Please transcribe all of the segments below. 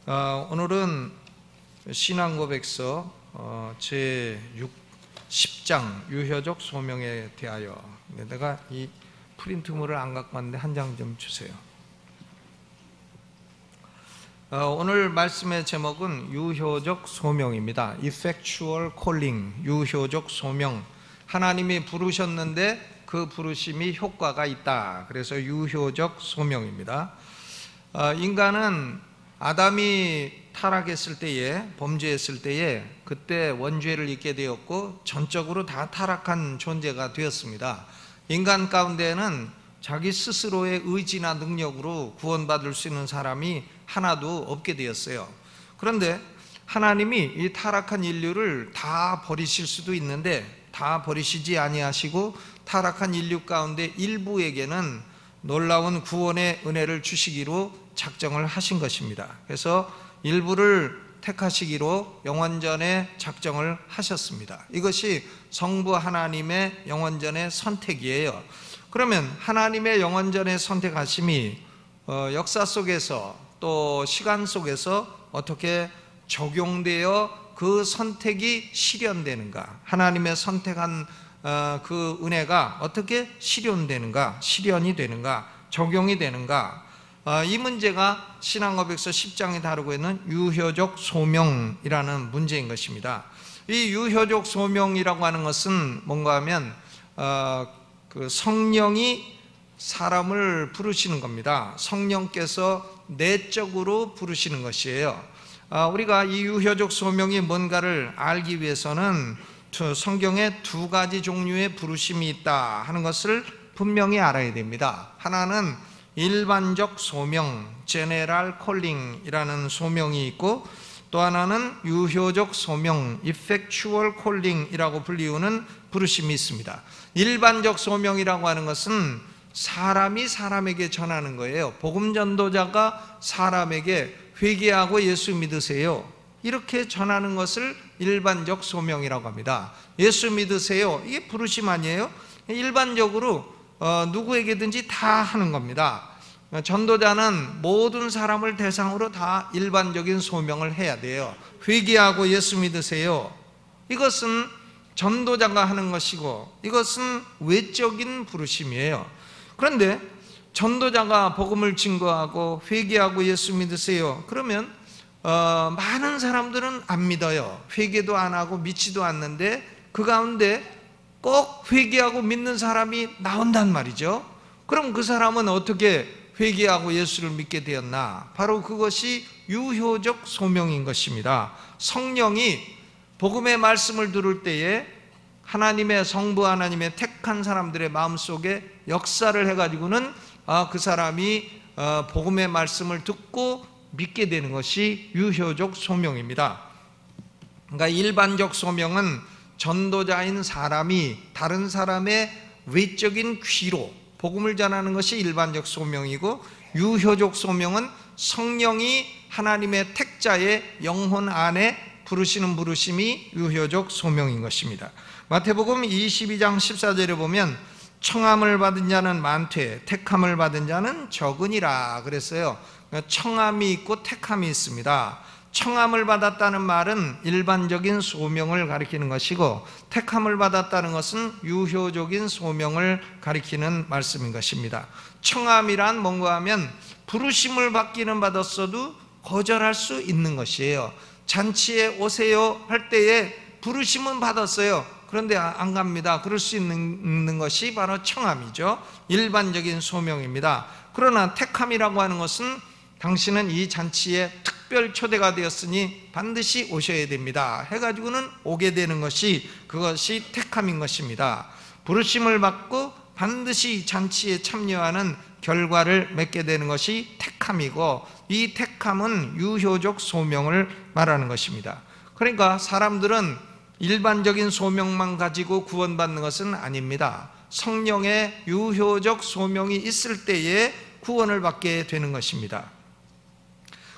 오늘은 신앙고백서 제10장 유효적 소명에 대하여, 내가 이 프린트물을 안 갖고 왔는데 한 장 좀 주세요. 오늘 말씀의 제목은 유효적 소명입니다. Effectual calling, 유효적 소명. 하나님이 부르셨는데 그 부르심이 효과가 있다. 그래서 유효적 소명입니다. 인간은 아담이 타락했을 때에, 범죄했을 때에 그때 원죄를 잊게 되었고 전적으로 다 타락한 존재가 되었습니다. 인간 가운데에는 자기 스스로의 의지나 능력으로 구원받을 수 있는 사람이 하나도 없게 되었어요. 그런데 하나님이 이 타락한 인류를 다 버리실 수도 있는데 다 버리시지 아니하시고 타락한 인류 가운데 일부에게는 놀라운 구원의 은혜를 주시기로 작정을 하신 것입니다. 그래서 일부를 택하시기로 영원전에 작정을 하셨습니다. 이것이 성부 하나님의 영원전의 선택이에요. 그러면 하나님의 영원전의 선택하심이 역사 속에서 또 시간 속에서 어떻게 적용되어 그 선택이 실현되는가, 하나님의 선택한 그 은혜가 어떻게 실현되는가, 실현이 되는가, 적용이 되는가, 이 문제가 신앙고백서 10장이 다루고 있는 유효적 소명이라는 문제인 것입니다. 이 유효적 소명이라고 하는 것은 뭔가 하면 그 성령이 사람을 부르시는 겁니다. 성령께서 내적으로 부르시는 것이에요. 우리가 이 유효적 소명이 뭔가를 알기 위해서는 성경에 두 가지 종류의 부르심이 있다 하는 것을 분명히 알아야 됩니다. 하나는 일반적 소명, General Calling이라는 소명이 있고, 또 하나는 유효적 소명, Effectual Calling이라고 불리우는 부르심이 있습니다. 일반적 소명이라고 하는 것은 사람이 사람에게 전하는 거예요. 복음 전도자가 사람에게 회개하고 예수 믿으세요, 이렇게 전하는 것을 일반적 소명이라고 합니다. 예수 믿으세요, 이게 부르심 아니에요? 일반적으로 누구에게든지 다 하는 겁니다. 전도자는 모든 사람을 대상으로 다 일반적인 소명을 해야 돼요. 회개하고 예수 믿으세요, 이것은 전도자가 하는 것이고 이것은 외적인 부르심이에요. 그런데 전도자가 복음을 증거하고 회개하고 예수 믿으세요, 그러면 많은 사람들은 안 믿어요. 회개도 안 하고 믿지도 않는데 그 가운데 꼭 회개하고 믿는 사람이 나온단 말이죠. 그럼 그 사람은 어떻게 회개하고 예수를 믿게 되었나? 바로 그것이 유효적 소명인 것입니다. 성령이 복음의 말씀을 들을 때에 하나님의 성부 하나님의 택한 사람들의 마음속에 역사를 해가지고는 그 사람이 복음의 말씀을 듣고 믿게 되는 것이 유효적 소명입니다. 그러니까 일반적 소명은 전도자인 사람이 다른 사람의 외적인 귀로 복음을 전하는 것이 일반적 소명이고, 유효적 소명은 성령이 하나님의 택자의 영혼 안에 부르시는 부르심이 유효적 소명인 것입니다. 마태복음 22장 14절에 보면 청함을 받은 자는 많되 택함을 받은 자는 적으니라 그랬어요. 청함이 있고 택함이 있습니다. 청함을 받았다는 말은 일반적인 소명을 가리키는 것이고, 택함을 받았다는 것은 유효적인 소명을 가리키는 말씀인 것입니다. 청함이란 뭔가 하면 부르심을 받기는 받았어도 거절할 수 있는 것이에요. 잔치에 오세요 할 때에 부르심은 받았어요, 그런데 안 갑니다, 그럴 수 있는 것이 바로 청함이죠. 일반적인 소명입니다. 그러나 택함이라고 하는 것은 당신은 이 잔치에 특별 초대가 되었으니 반드시 오셔야 됩니다 해가지고는 오게 되는 것이, 그것이 택함인 것입니다. 부르심을 받고 반드시 잔치에 참여하는 결과를 맺게 되는 것이 택함이고, 이 택함은 유효적 소명을 말하는 것입니다. 그러니까 사람들은 일반적인 소명만 가지고 구원받는 것은 아닙니다. 성령의 유효적 소명이 있을 때에 구원을 받게 되는 것입니다.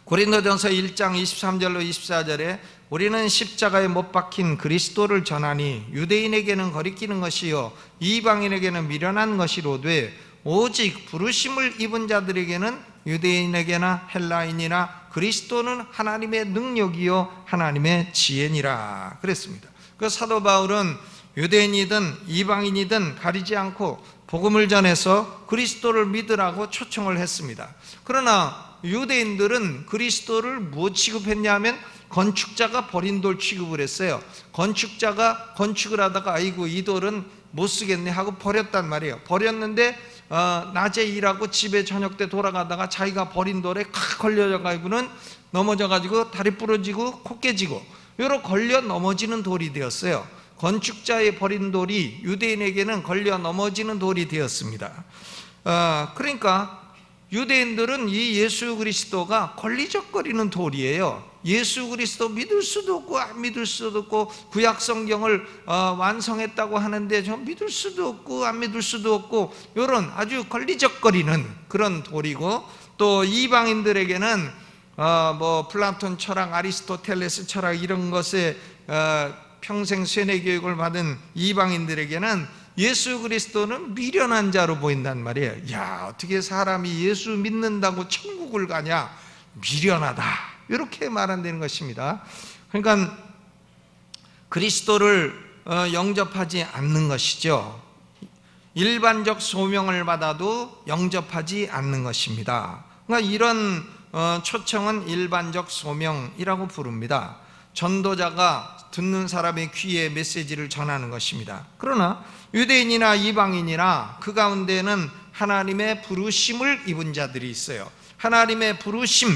고린도전서 1장 23절로 24절에 우리는 십자가에 못 박힌 그리스도를 전하니 유대인에게는 거리끼는 것이요 이방인에게는 미련한 것이로되 오직 부르심을 입은 자들에게는 유대인에게나 헬라인이나 그리스도는 하나님의 능력이요 하나님의 지혜니라 그랬습니다. 그 사도 바울은 유대인이든 이방인이든 가리지 않고 복음을 전해서 그리스도를 믿으라고 초청을 했습니다. 그러나 유대인들은 그리스도를 뭐 취급했냐면 건축자가 버린 돌 취급을 했어요. 건축자가 건축을 하다가 아이고 이 돌은 못 쓰겠네 하고 버렸단 말이에요. 버렸는데 낮에 일하고 집에 저녁 때 돌아가다가 자기가 버린 돌에 칵 걸려가지고는 넘어져가지고 다리 부러지고 코 깨지고 여러 걸려 넘어지는 돌이 되었어요. 건축자의 버린 돌이 유대인에게는 걸려 넘어지는 돌이 되었습니다. 그러니까 유대인들은 이 예수 그리스도가 걸리적거리는 돌이에요. 예수 그리스도 믿을 수도 없고 안 믿을 수도 없고 구약 성경을 완성했다고 하는데 저 믿을 수도 없고 안 믿을 수도 없고 이런 아주 걸리적거리는 그런 돌이고, 또 이방인들에게는 뭐 플라톤 철학, 아리스토텔레스 철학 이런 것에 평생 세뇌 교육을 받은 이방인들에게는 예수 그리스도는 미련한 자로 보인단 말이에요. 야, 어떻게 사람이 예수 믿는다고 천국을 가냐, 미련하다, 이렇게 말한다는 것입니다. 그러니까 그리스도를 영접하지 않는 것이죠. 일반적 소명을 받아도 영접하지 않는 것입니다. 그러니까 이런 초청은 일반적 소명이라고 부릅니다. 전도자가 듣는 사람의 귀에 메시지를 전하는 것입니다. 그러나 유대인이나 이방인이나 그 가운데는 하나님의 부르심을 입은 자들이 있어요. 하나님의 부르심,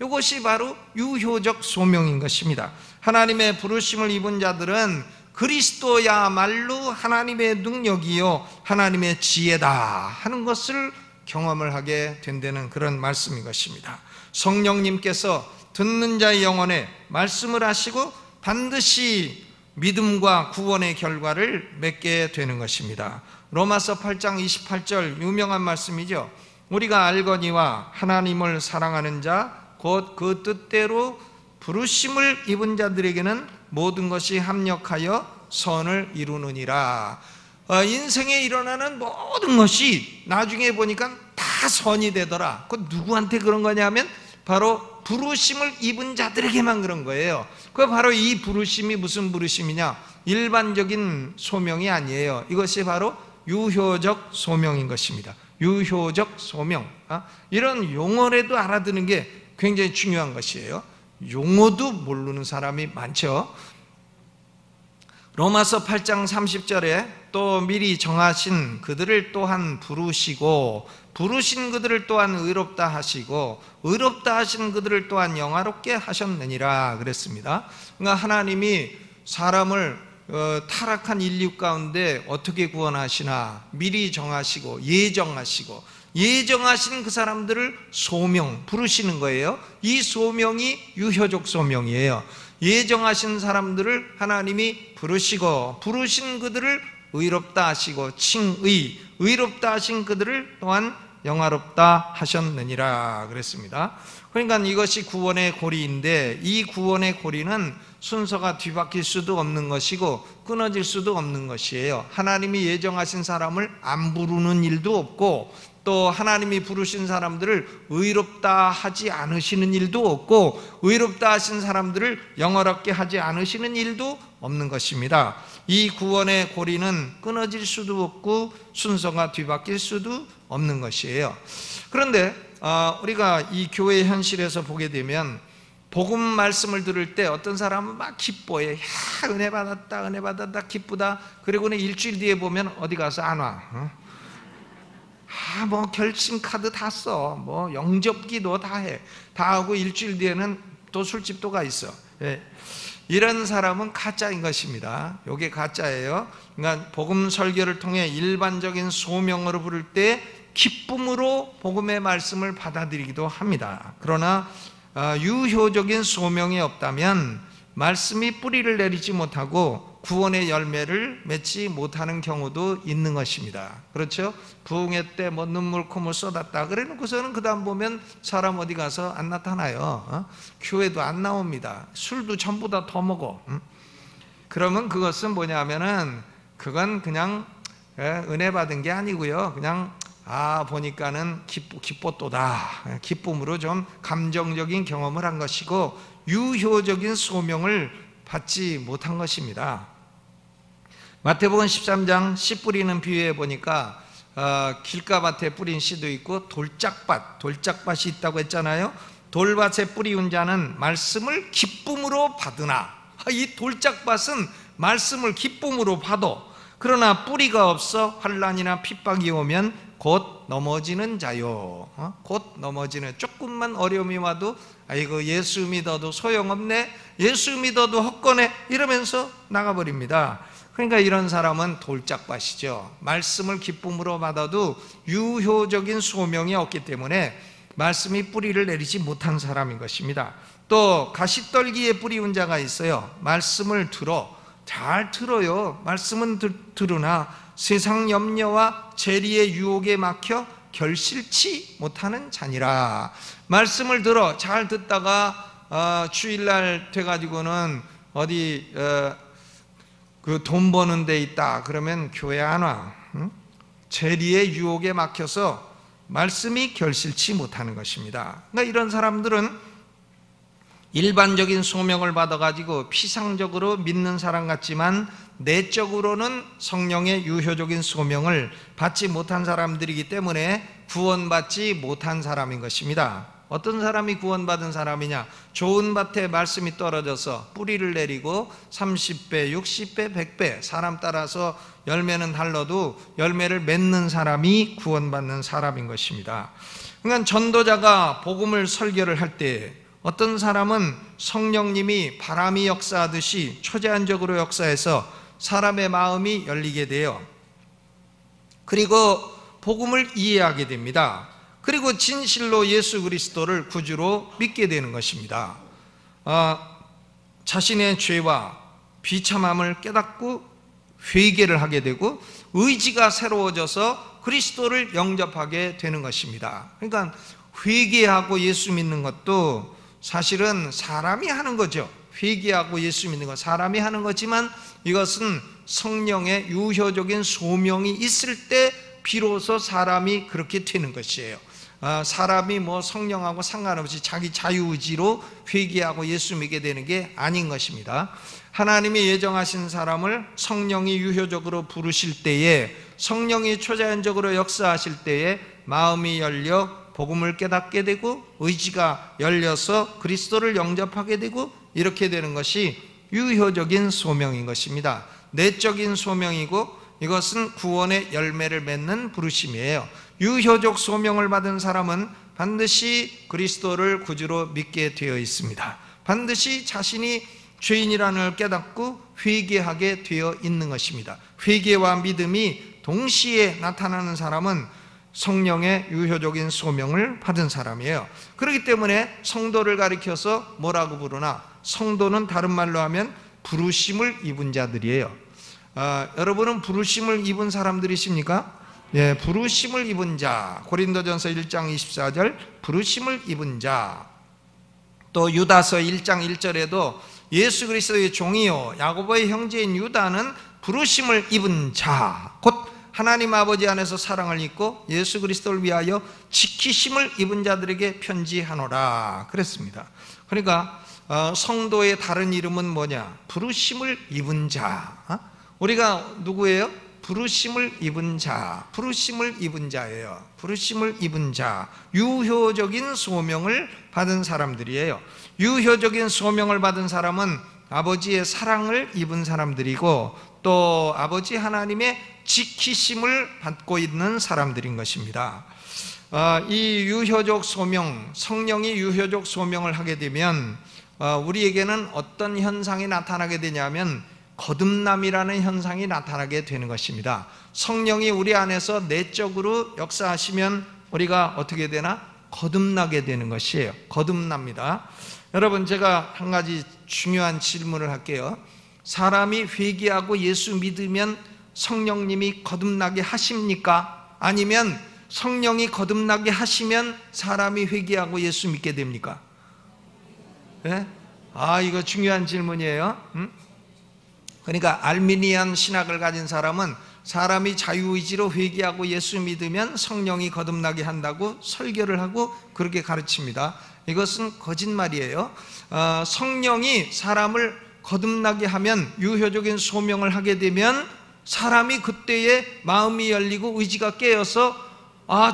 이것이 바로 유효적 소명인 것입니다. 하나님의 부르심을 입은 자들은 그리스도야말로 하나님의 능력이요 하나님의 지혜다 하는 것을 경험을 하게 된다는 그런 말씀인 것입니다. 성령님께서 듣는 자의 영혼에 말씀을 하시고 반드시 믿음과 구원의 결과를 맺게 되는 것입니다. 로마서 8장 28절 유명한 말씀이죠. 우리가 알거니와 하나님을 사랑하는 자 곧 그 뜻대로 부르심을 입은 자들에게는 모든 것이 합력하여 선을 이루느니라. 인생에 일어나는 모든 것이 나중에 보니까 다 선이 되더라. 그 누구한테 그런 거냐면 바로 부르심을 입은 자들에게만 그런 거예요. 그 바로 이 부르심이 무슨 부르심이냐? 일반적인 소명이 아니에요. 이것이 바로 유효적 소명인 것입니다. 유효적 소명. 이런 용어라도 알아듣는 게 굉장히 중요한 것이에요. 용어도 모르는 사람이 많죠. 로마서 8장 30절에 또 미리 정하신 그들을 또한 부르시고 부르신 그들을 또한 의롭다 하시고 의롭다 하신 그들을 또한 영화롭게 하셨느니라 그랬습니다. 그러니까 하나님이 사람을 타락한 인류 가운데 어떻게 구원하시나 미리 정하시고 예정하신 그 사람들을 소명, 부르시는 거예요. 이 소명이 유효적 소명이에요. 예정하신 사람들을 하나님이 부르시고 부르신 그들을 의롭다 하시고 칭의, 의롭다 하신 그들을 또한 영화롭다 하셨느니라 그랬습니다. 그러니까 이것이 구원의 고리인데 이 구원의 고리는 순서가 뒤바뀔 수도 없는 것이고 끊어질 수도 없는 것이에요. 하나님이 예정하신 사람을 안 부르는 일도 없고 또 하나님이 부르신 사람들을 의롭다 하지 않으시는 일도 없고 의롭다 하신 사람들을 영화롭게 하지 않으시는 일도 없는 것입니다. 이 구원의 고리는 끊어질 수도 없고 순서가 뒤바뀔 수도 없는 것이에요. 그런데 우리가 이 교회 현실에서 보게 되면 복음 말씀을 들을 때 어떤 사람은 막 기뻐해. 야, 은혜 받았다 기쁘다. 그리고는 일주일 뒤에 보면 어디 가서 안 와. 뭐 결심 카드 다 써. 뭐 영접기도 다 해. 다 하고 일주일 뒤에는 또 술집도 가 있어. 예. 이런 사람은 가짜인 것입니다. 이게 가짜예요. 그러니까 복음 설교를 통해 일반적인 소명으로 부를 때 기쁨으로 복음의 말씀을 받아들이기도 합니다. 그러나 유효적인 소명이 없다면 말씀이 뿌리를 내리지 못하고 구원의 열매를 맺지 못하는 경우도 있는 것입니다. 그렇죠? 부흥회 때 뭐 눈물 콧물 쏟았다 그래 놓고서는 그 다음 보면 사람 어디 가서 안 나타나요. 교회도 안 나옵니다. 술도 전부 다 더 먹어. 그러면 그것은 뭐냐면은 그건 그냥 은혜 받은 게 아니고요, 그냥 보니까는 기뻤도다. 기쁨으로 좀 감정적인 경험을 한 것이고 유효적인 소명을 받지 못한 것입니다. 마태복음 13장 씨 뿌리는 비유에 보니까 길가밭에 뿌린 씨도 있고 돌짝밭이 있다고 했잖아요. 돌밭에 뿌리운 자는 말씀을 기쁨으로 받으나, 이 돌짝밭은 말씀을 기쁨으로 받아. 그러나 뿌리가 없어 환난이나 핍박이 오면 곧 넘어지는 자요. 곧 넘어지는, 조금만 어려움이 와도 아이고 예수 믿어도 소용없네, 예수 믿어도 헛거네 이러면서 나가버립니다. 그러니까 이런 사람은 돌짝밭이죠. 말씀을 기쁨으로 받아도 유효적인 소명이 없기 때문에 말씀이 뿌리를 내리지 못한 사람인 것입니다. 또 가시떨기에 뿌리운 자가 있어요. 말씀을 잘 들어요. 말씀은 들으나 세상 염려와 재리의 유혹에 막혀 결실치 못하는 자니라. 말씀을 잘 듣다가 주일날 돼가지고는 어디 그 돈 버는 데 있다 그러면 교회 안 와. 재리의 유혹에 막혀서 말씀이 결실치 못하는 것입니다. 그러니까 이런 사람들은 일반적인 소명을 받아가지고 피상적으로 믿는 사람 같지만 내적으로는 성령의 유효적인 소명을 받지 못한 사람들이기 때문에 구원받지 못한 사람인 것입니다. 어떤 사람이 구원받은 사람이냐? 좋은 밭에 말씀이 떨어져서 뿌리를 내리고 30배, 60배, 100배 사람 따라서 열매는 달라도 열매를 맺는 사람이 구원받는 사람인 것입니다. 그러니까 전도자가 복음을 설교를 할 때 어떤 사람은 성령님이 바람이 역사하듯이 초제한적으로 역사해서 사람의 마음이 열리게 돼요. 그리고 복음을 이해하게 됩니다. 그리고 진실로 예수 그리스도를 구주로 믿게 되는 것입니다. 자신의 죄와 비참함을 깨닫고 회개를 하게 되고 의지가 새로워져서 그리스도를 영접하게 되는 것입니다. 그러니까 회개하고 예수 믿는 것도 사실은 사람이 하는 거죠. 회개하고 예수 믿는 것 사람이 하는 거지만 이것은 성령의 유효적인 소명이 있을 때 비로소 사람이 그렇게 되는 것이에요. 사람이 성령하고 상관없이 자기 자유의지로 회개하고 예수 믿게 되는 게 아닌 것입니다. 하나님이 예정하신 사람을 성령이 유효적으로 부르실 때에, 성령이 초자연적으로 역사하실 때에 마음이 열려 복음을 깨닫게 되고 의지가 열려서 그리스도를 영접하게 되고 이렇게 되는 것이 유효적인 소명인 것입니다. 내적인 소명이고 이것은 구원의 열매를 맺는 부르심이에요. 유효적 소명을 받은 사람은 반드시 그리스도를 구주로 믿게 되어 있습니다. 반드시 자신이 죄인이라는 걸 깨닫고 회개하게 되어 있는 것입니다. 회개와 믿음이 동시에 나타나는 사람은 성령의 유효적인 소명을 받은 사람이에요. 그렇기 때문에 성도를 가리켜서 뭐라고 부르나? 성도는 다른 말로 하면 부르심을 입은 자들이에요. 여러분은 부르심을 입은 사람들이십니까? 예, 부르심을 입은 자. 고린도전서 1장 24절 부르심을 입은 자. 또 유다서 1장 1절에도 예수 그리스도의 종이요 야고보의 형제인 유다는 부르심을 입은 자, 곧 하나님 아버지 안에서 사랑을 입고 예수 그리스도를 위하여 지키심을 입은 자들에게 편지하노라 그랬습니다. 그러니까 성도의 다른 이름은 뭐냐? 부르심을 입은 자. 우리가 누구예요? 부르심을 입은 자, 부르심을 입은 자예요. 부르심을 입은 자, 유효적인 소명을 받은 사람들이에요. 유효적인 소명을 받은 사람은 아버지의 사랑을 입은 사람들이고 또 아버지 하나님의 지키심을 받고 있는 사람들인 것입니다. 이 유효적 소명, 성령이 유효적 소명을 하게 되면 우리에게는 어떤 현상이 나타나게 되냐면 거듭남이라는 현상이 나타나게 되는 것입니다. 성령이 우리 안에서 내적으로 역사하시면 우리가 어떻게 되나? 거듭나게 되는 것이에요. 거듭납니다. 여러분, 제가 한 가지 중요한 질문을 할게요. 사람이 회개하고 예수 믿으면 성령님이 거듭나게 하십니까? 아니면 성령이 거듭나게 하시면 사람이 회개하고 예수 믿게 됩니까? 네? 이거 중요한 질문이에요. 그러니까 알미니안 신학을 가진 사람은 사람이 자유의지로 회개하고 예수 믿으면 성령이 거듭나게 한다고 설교를 하고 그렇게 가르칩니다. 이것은 거짓말이에요. 성령이 사람을 거듭나게 하면, 유효적인 소명을 하게 되면 사람이 그때에 마음이 열리고 의지가 깨어서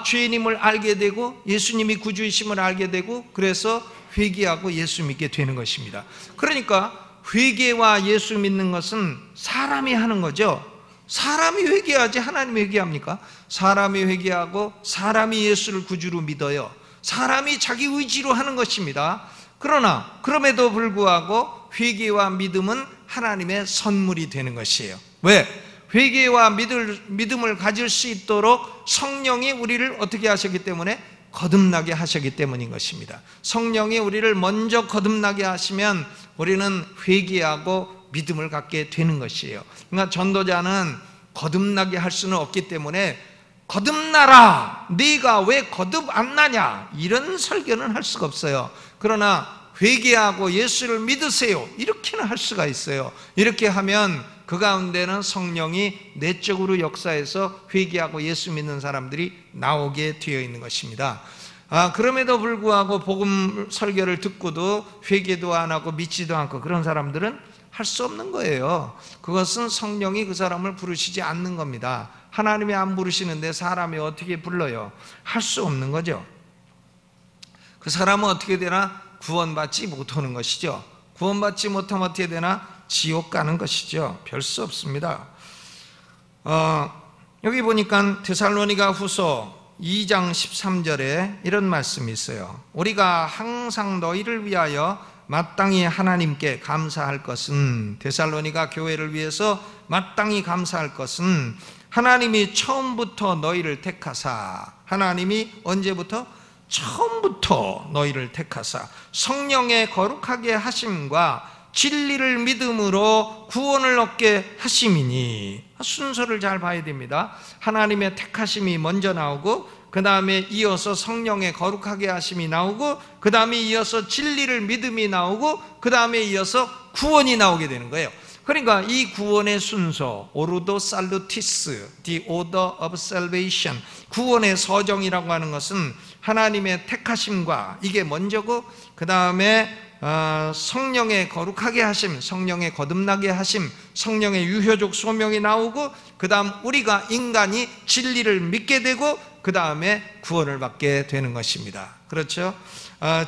죄인임을 알게 되고 예수님이 구주이심을 알게 되고, 그래서 회개하고 예수 믿게 되는 것입니다. 그러니까 회개와 예수 믿는 것은 사람이 하는 거죠. 사람이 회개하지 하나님이 회개합니까? 사람이 회개하고 사람이 예수를 구주로 믿어요. 사람이 자기 의지로 하는 것입니다. 그러나 그럼에도 불구하고 회개와 믿음은 하나님의 선물이 되는 것이에요. 왜? 회개와 믿음을 가질 수 있도록 성령이 우리를 어떻게 하셨기 때문에? 거듭나게 하셨기 때문인 것입니다. 성령이 우리를 먼저 거듭나게 하시면 우리는 회개하고 믿음을 갖게 되는 것이에요. 그러니까 전도자는 거듭나게 할 수는 없기 때문에 거듭나라, 네가 왜 거듭 안 나냐, 이런 설교는 할 수가 없어요. 그러나 회개하고 예수를 믿으세요, 이렇게는 할 수가 있어요. 이렇게 하면 그 가운데는 성령이 내적으로 역사해서 회개하고 예수 믿는 사람들이 나오게 되어 있는 것입니다. 그럼에도 불구하고 복음 설교를 듣고도 회개도 안 하고 믿지도 않고 그런 사람들은 할 수 없는 거예요. 그것은 성령이 그 사람을 부르시지 않는 겁니다. 하나님이 안 부르시는데 사람이 어떻게 불러요? 할 수 없는 거죠. 그 사람은 어떻게 되나? 구원받지 못하는 것이죠. 구원받지 못하면 어떻게 되나? 지옥 가는 것이죠. 별 수 없습니다. 여기 보니까 데살로니가 후서 2장 13절에 이런 말씀이 있어요. 우리가 항상 너희를 위하여 마땅히 하나님께 감사할 것은, 데살로니가 교회를 위해서 마땅히 감사할 것은 하나님이 처음부터 너희를 택하사, 하나님이 언제부터? 처음부터 너희를 택하사 성령의 거룩하게 하심과 진리를 믿음으로 구원을 얻게 하심이니. 순서를 잘 봐야 됩니다. 하나님의 택하심이 먼저 나오고, 그 다음에 이어서 성령의 거룩하게 하심이 나오고, 그 다음에 이어서 진리를 믿음이 나오고, 그 다음에 이어서 구원이 나오게 되는 거예요. 그러니까 이 구원의 순서, 오르도 살루티스, the order of salvation, 구원의 서정이라고 하는 것은 하나님의 택하심과 이게 먼저고, 그 다음에 성령의 거룩하게 하심, 성령의 거듭나게 하심, 성령의 유효적 소명이 나오고, 그 다음 우리가 인간이 진리를 믿게 되고, 그 다음에 구원을 받게 되는 것입니다. 그렇죠?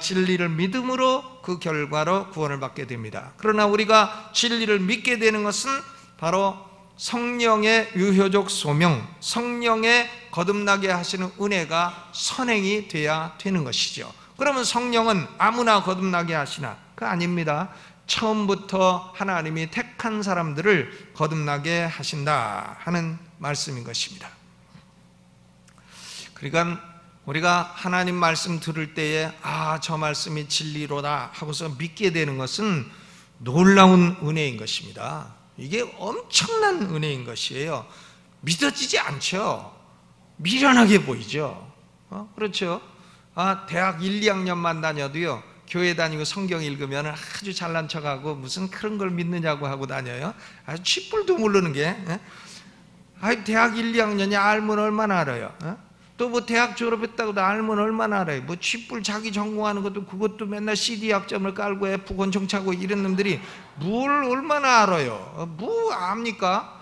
진리를 믿음으로 그 결과로 구원을 받게 됩니다. 그러나 우리가 진리를 믿게 되는 것은 바로 성령의 유효적 소명, 성령의 거듭나게 하시는 은혜가 선행이 돼야 되는 것이죠. 그러면 성령은 아무나 거듭나게 하시나? 그거 아닙니다. 처음부터 하나님이 택한 사람들을 거듭나게 하신다 하는 말씀인 것입니다. 그러니까 우리가 하나님 말씀 들을 때에 저 말씀이 진리로다 하고서 믿게 되는 것은 놀라운 은혜인 것입니다. 이게 엄청난 은혜인 것이에요. 믿어지지 않죠. 미련하게 보이죠. 그렇죠. 대학 1, 2학년만 다녀도요, 교회 다니고 성경 읽으면 아주 잘난 척하고 무슨 그런 걸 믿느냐고 하고 다녀요. 아주 쥐뿔도 모르는 게. 대학 1, 2학년이 알면 얼마나 알아요. 또 뭐 대학 졸업했다고도 알면 얼마나 알아요. 뭐 쥐뿔 자기 전공하는 것도 그것도 맨날 CD 학점을 깔고 F 권총 차고 이런 놈들이 뭘 얼마나 알아요. 뭐 압니까?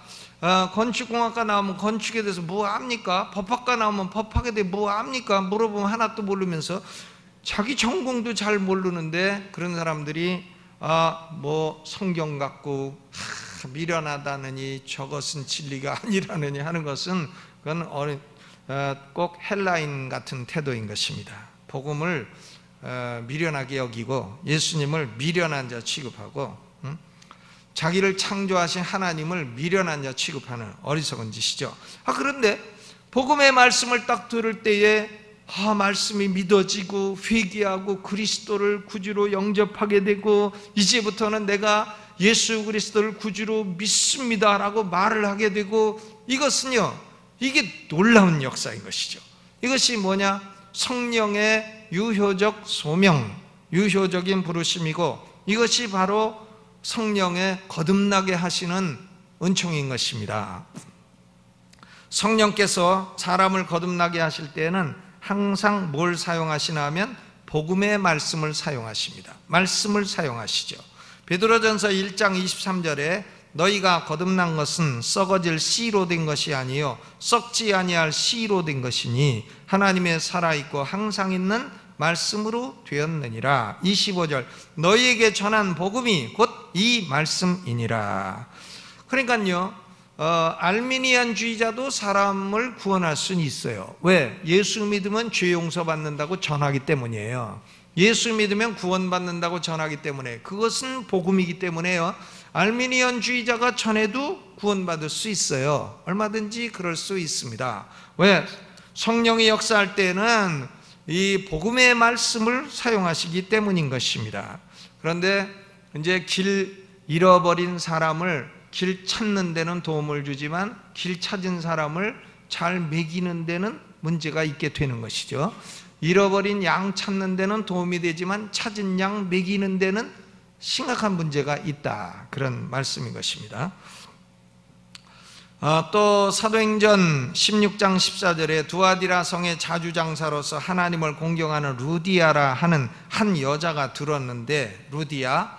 건축공학과 나오면 건축에 대해서 뭐 압니까? 법학과 나오면 법학에 대해 뭐 압니까? 물어보면 하나도 모르면서 자기 전공도 잘 모르는데, 그런 사람들이 뭐 성경 갖고 미련하다느니 저것은 진리가 아니라느니 하는 것은 그건 꼭 헬라인 같은 태도인 것입니다. 복음을 미련하게 여기고 예수님을 미련한 자 취급하고 자기를 창조하신 하나님을 미련한 자 취급하는 어리석은 짓이죠. 그런데 복음의 말씀을 딱 들을 때에 말씀이 믿어지고 회개하고 그리스도를 구주로 영접하게 되고, 이제부터는 내가 예수 그리스도를 구주로 믿습니다라고 말을 하게 되고, 이것은요, 이게 놀라운 역사인 것이죠. 이것이 뭐냐? 성령의 유효적 소명, 유효적인 부르심이고, 이것이 바로 성령의 거듭나게 하시는 은총인 것입니다. 성령께서 사람을 거듭나게 하실 때에는 항상 뭘 사용하시나 하면 복음의 말씀을 사용하십니다. 말씀을 사용하시죠. 베드로전서 1장 23절에 너희가 거듭난 것은 썩어질 씨로 된 것이 아니요 썩지 아니할 씨로 된 것이니 하나님의 살아있고 항상 있는 말씀으로 되었느니라. 25절 너희에게 전한 복음이 곧 이 말씀이니라. 그러니까요 알미니안주의자도 사람을 구원할 수는 있어요. 왜? 예수 믿으면 죄 용서받는다고 전하기 때문이에요. 예수 믿으면 구원받는다고 전하기 때문에 그것은 복음이기 때문에요 알미니안주의자가 전해도 구원받을 수 있어요. 얼마든지 그럴 수 있습니다. 왜? 성령이 역사할 때는 이 복음의 말씀을 사용하시기 때문인 것입니다. 그런데 이제 길 잃어버린 사람을 길 찾는 데는 도움을 주지만 길 찾은 사람을 잘 먹이는 데는 문제가 있게 되는 것이죠. 잃어버린 양 찾는 데는 도움이 되지만 찾은 양 먹이는 데는 심각한 문제가 있다, 그런 말씀인 것입니다. 또 사도행전 16장 14절에 두아디라 성의 자주장사로서 하나님을 공경하는 루디아라 하는 한 여자가 들었는데 루디아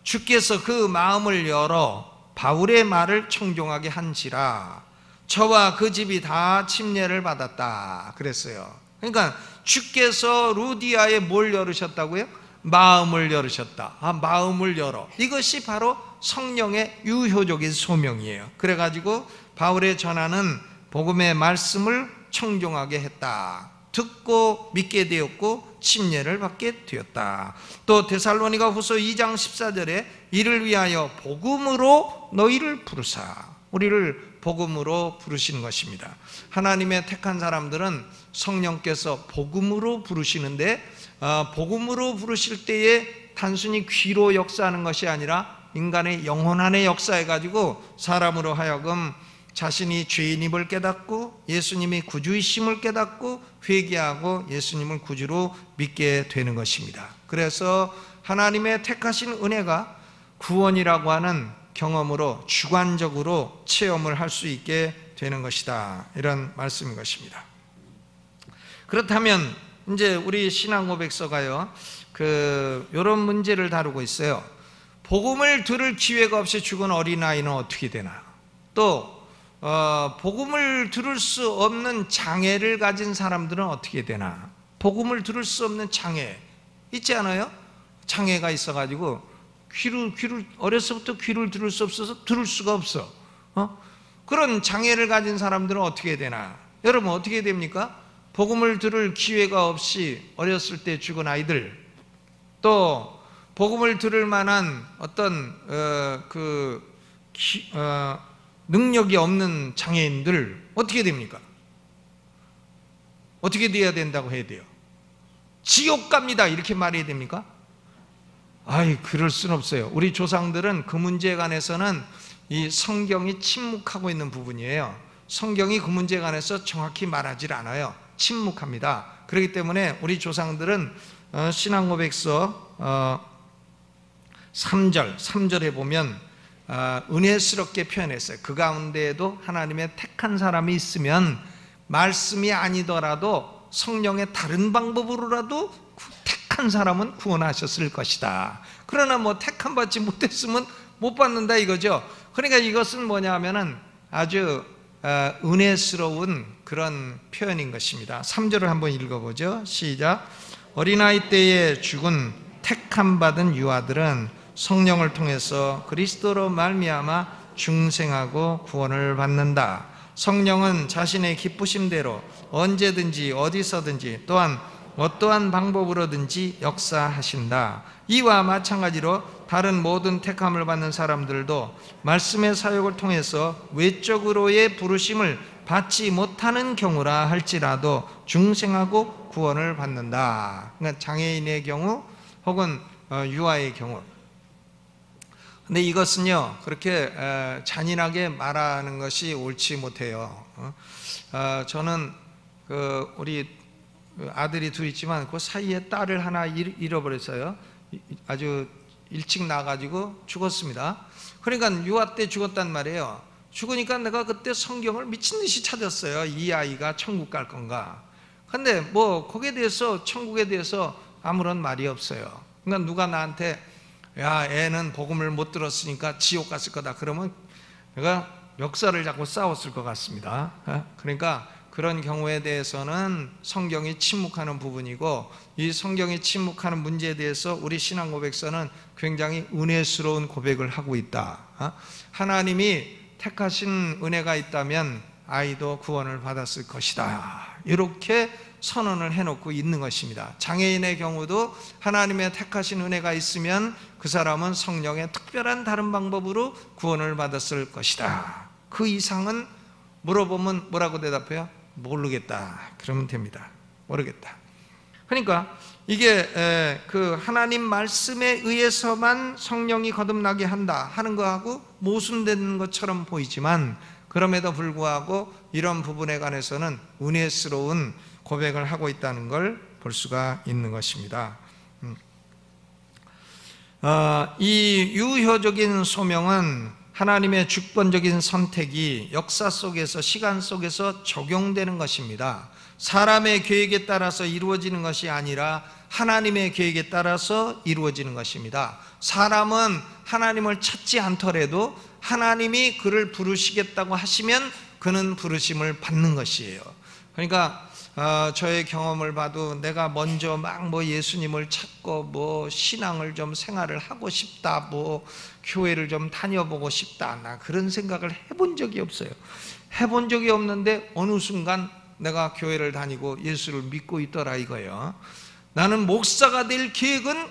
주께서 그 마음을 열어 바울의 말을 청종하게 한지라 저와 그 집이 다 침례를 받았다 그랬어요. 그러니까 주께서 루디아에 뭘 열으셨다고요? 마음을 열으셨다. 마음을 열어. 이것이 바로 성령의 유효적인 소명이에요. 그래가지고 바울의 전하는 복음의 말씀을 청종하게 했다. 듣고 믿게 되었고 침례를 받게 되었다. 또 데살로니가 후서 2장 14절에 이를 위하여 복음으로 너희를 부르사. 우리를 복음으로 부르시는 것입니다. 하나님의 택한 사람들은 성령께서 복음으로 부르시는데 복음으로 부르실 때에 단순히 귀로 역사하는 것이 아니라 인간의 영혼 안에 역사해가지고 사람으로 하여금 자신이 죄인임을 깨닫고 예수님이 구주이심을 깨닫고 회개하고 예수님을 구주로 믿게 되는 것입니다. 그래서 하나님의 택하신 은혜가 구원이라고 하는 경험으로 주관적으로 체험을 할 수 있게 되는 것이다, 이런 말씀인 것입니다. 그렇다면 이제 우리 신앙 고백서가요 이런 문제를 다루고 있어요. 복음을 들을 기회가 없이 죽은 어린아이는 어떻게 되나, 또 복음을 들을 수 없는 장애를 가진 사람들은 어떻게 되나. 복음을 들을 수 없는 장애 있지 않아요? 장애가 있어가지고 귀를 어려서부터 귀를 들을 수 없어서 들을 수가 없어. 그런 장애를 가진 사람들은 어떻게 되나. 여러분 어떻게 됩니까? 복음을 들을 기회가 없이 어렸을 때 죽은 아이들, 또 복음을 들을 만한 어떤 능력이 없는 장애인들 어떻게 됩니까? 어떻게 돼야 된다고 해야 돼요? 지옥 갑니다 이렇게 말해야 됩니까? 그럴 수는 없어요. 우리 조상들은 그 문제에 관해서는 이 성경이 침묵하고 있는 부분이에요. 성경이 그 문제에 관해서 정확히 말하지 않아요. 침묵합니다. 그렇기 때문에 우리 조상들은 신앙고백서 3절에 보면 은혜스럽게 표현했어요. 그 가운데에도 하나님의 택한 사람이 있으면 말씀이 아니더라도 성령의 다른 방법으로라도 택한 사람은 구원하셨을 것이다. 그러나 택함 받지 못했으면 못 받는다 이거죠. 그러니까 이것은 뭐냐 하면은 아주 은혜스러운 그런 표현인 것입니다. 3절을 한번 읽어보죠. 시작. 어린아이 때에 죽은 택함 받은 유아들은 성령을 통해서 그리스도로 말미암아 중생하고 구원을 받는다. 성령은 자신의 기쁘심대로 언제든지 어디서든지 또한 어떠한 방법으로든지 역사하신다. 이와 마찬가지로 다른 모든 택함을 받는 사람들도 말씀의 사역을 통해서 외적으로의 부르심을 받지 못하는 경우라 할지라도 중생하고 구원을 받는다. 그러니까 장애인의 경우 혹은 유아의 경우. 근데 이것은요 그렇게 잔인하게 말하는 것이 옳지 못해요. 저는 우리 아들이 둘 있지만 그 사이에 딸을 하나 잃어버렸어요. 아주 일찍 나가지고 죽었습니다. 그러니까 유아 때 죽었단 말이에요. 죽으니까 내가 그때 성경을 미친 듯이 찾았어요. 이 아이가 천국 갈 건가. 근데 뭐 거기에 대해서, 천국에 대해서 아무런 말이 없어요. 그러니까 누가 나한테 야, 애는 복음을 못 들었으니까 지옥 갔을 거다 그러면 내가 역사를 잡고 싸웠을 것 같습니다. 그러니까 그런 경우에 대해서는 성경이 침묵하는 부분이고, 이 성경이 침묵하는 문제에 대해서 우리 신앙 고백서는 굉장히 은혜스러운 고백을 하고 있다. 하나님이 택하신 은혜가 있다면 아이도 구원을 받았을 것이다, 이렇게 선언을 해놓고 있는 것입니다. 장애인의 경우도 하나님의 택하신 은혜가 있으면 그 사람은 성령의 특별한 다른 방법으로 구원을 받았을 것이다. 그 이상은 물어보면 뭐라고 대답해요? 모르겠다. 그러면 됩니다. 모르겠다. 그러니까 이게 그 하나님 말씀에 의해서만 성령이 거듭나게 한다 하는 거하고 모순되는 것처럼 보이지만, 그럼에도 불구하고 이런 부분에 관해서는 은혜스러운 고백을 하고 있다는 걸 볼 수가 있는 것입니다. 이 유효적인 소명은 하나님의 주권적인 선택이 역사 속에서, 시간 속에서 적용되는 것입니다. 사람의 계획에 따라서 이루어지는 것이 아니라 하나님의 계획에 따라서 이루어지는 것입니다. 사람은 하나님을 찾지 않더라도 하나님이 그를 부르시겠다고 하시면 그는 부르심을 받는 것이에요. 그러니까 저의 경험을 봐도 내가 먼저 막 뭐 예수님을 찾고 뭐 신앙을 좀 생활을 하고 싶다, 뭐 교회를 좀 다녀보고 싶다, 나 그런 생각을 해본 적이 없어요. 해본 적이 없는데 어느 순간 내가 교회를 다니고 예수를 믿고 있더라 이거예요. 나는 목사가 될 계획은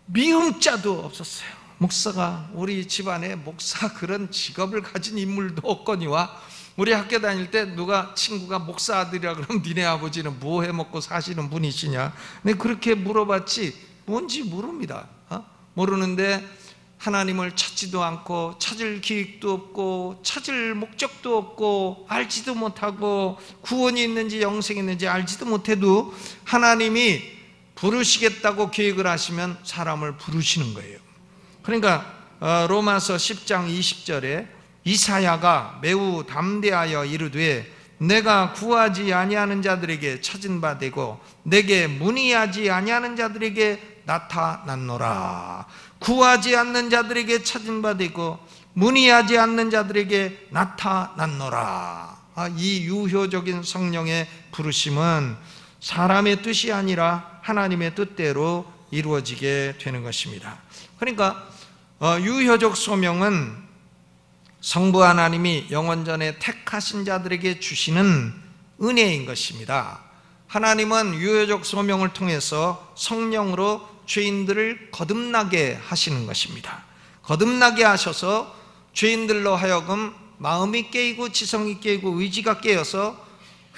미음자도 없었어요. 목사가, 우리 집안에 목사 그런 직업을 가진 인물도 없거니와, 우리 학교 다닐 때 누가 친구가 목사 아들이라 그러면 니네 아버지는 뭐 해먹고 사시는 분이시냐, 근데 그렇게 물어봤지 뭔지 모릅니다. 모르는데 하나님을 찾지도 않고 찾을 계획도 없고 찾을 목적도 없고 알지도 못하고 구원이 있는지 영생이 있는지 알지도 못해도 하나님이 부르시겠다고 계획을 하시면 사람을 부르시는 거예요. 그러니까 로마서 10장 20절에 이사야가 매우 담대하여 이르되 내가 구하지 아니하는 자들에게 찾은 바 되고 내게 문의하지 아니하는 자들에게 나타났노라. 구하지 않는 자들에게 찾은 바 되고 문의하지 않는 자들에게 나타났노라. 이 유효적인 성령의 부르심은 사람의 뜻이 아니라 하나님의 뜻대로 이루어지게 되는 것입니다. 그러니까 유효적 소명은 성부 하나님이 영원전에 택하신 자들에게 주시는 은혜인 것입니다. 하나님은 유효적 소명을 통해서 성령으로 죄인들을 거듭나게 하시는 것입니다. 거듭나게 하셔서 죄인들로 하여금 마음이 깨이고 지성이 깨이고 의지가 깨어서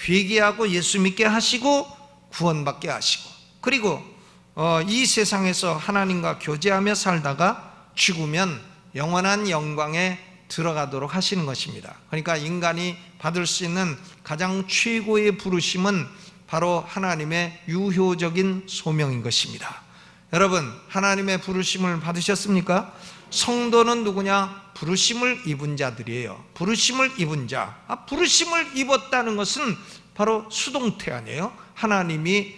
회개하고 예수 믿게 하시고 구원받게 하시고, 그리고 이 세상에서 하나님과 교제하며 살다가 죽으면 영원한 영광에 들어가도록 하시는 것입니다. 그러니까 인간이 받을 수 있는 가장 최고의 부르심은 바로 하나님의 유효적인 소명인 것입니다. 여러분, 하나님의 부르심을 받으셨습니까? 성도는 누구냐? 부르심을 입은 자들이에요. 부르심을 입은 자. 부르심을 입었다는 것은 바로 수동태 아니에요? 하나님이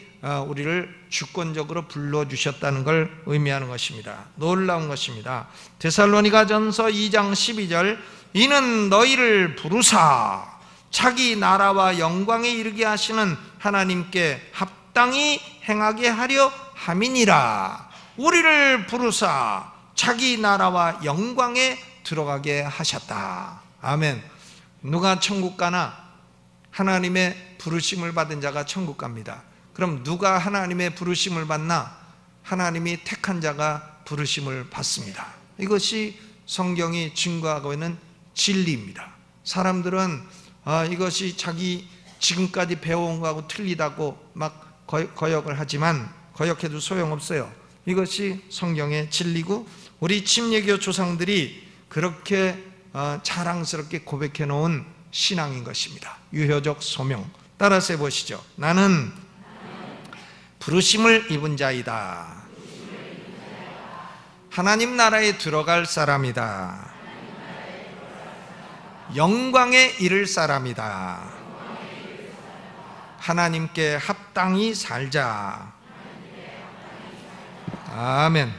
우리를 주권적으로 불러주셨다는 걸 의미하는 것입니다. 놀라운 것입니다. 데살로니가전서 2장 12절 이는 너희를 부르사 자기 나라와 영광에 이르게 하시는 하나님께 합당히 행하게 하려 함이니라. 우리를 부르사 자기 나라와 영광에 들어가게 하셨다. 아멘. 누가 천국 가나? 하나님의 부르심을 받은 자가 천국 갑니다. 그럼 누가 하나님의 부르심을 받나? 하나님이 택한 자가 부르심을 받습니다. 이것이 성경이 증거하고 있는 진리입니다. 사람들은 이것이 자기 지금까지 배워온 거하고 틀리다고 막 거역을 하지만 거역해도 소용없어요. 이것이 성경의 진리고 우리 침례교 조상들이 그렇게 자랑스럽게 고백해 놓은 신앙인 것입니다. 유효적 소명. 따라서 해보시죠. 나는 부르심을 입은 자이다. 하나님 나라에 들어갈 사람이다. 영광에 이를 사람이다. 하나님께 합당히 살자. 아멘.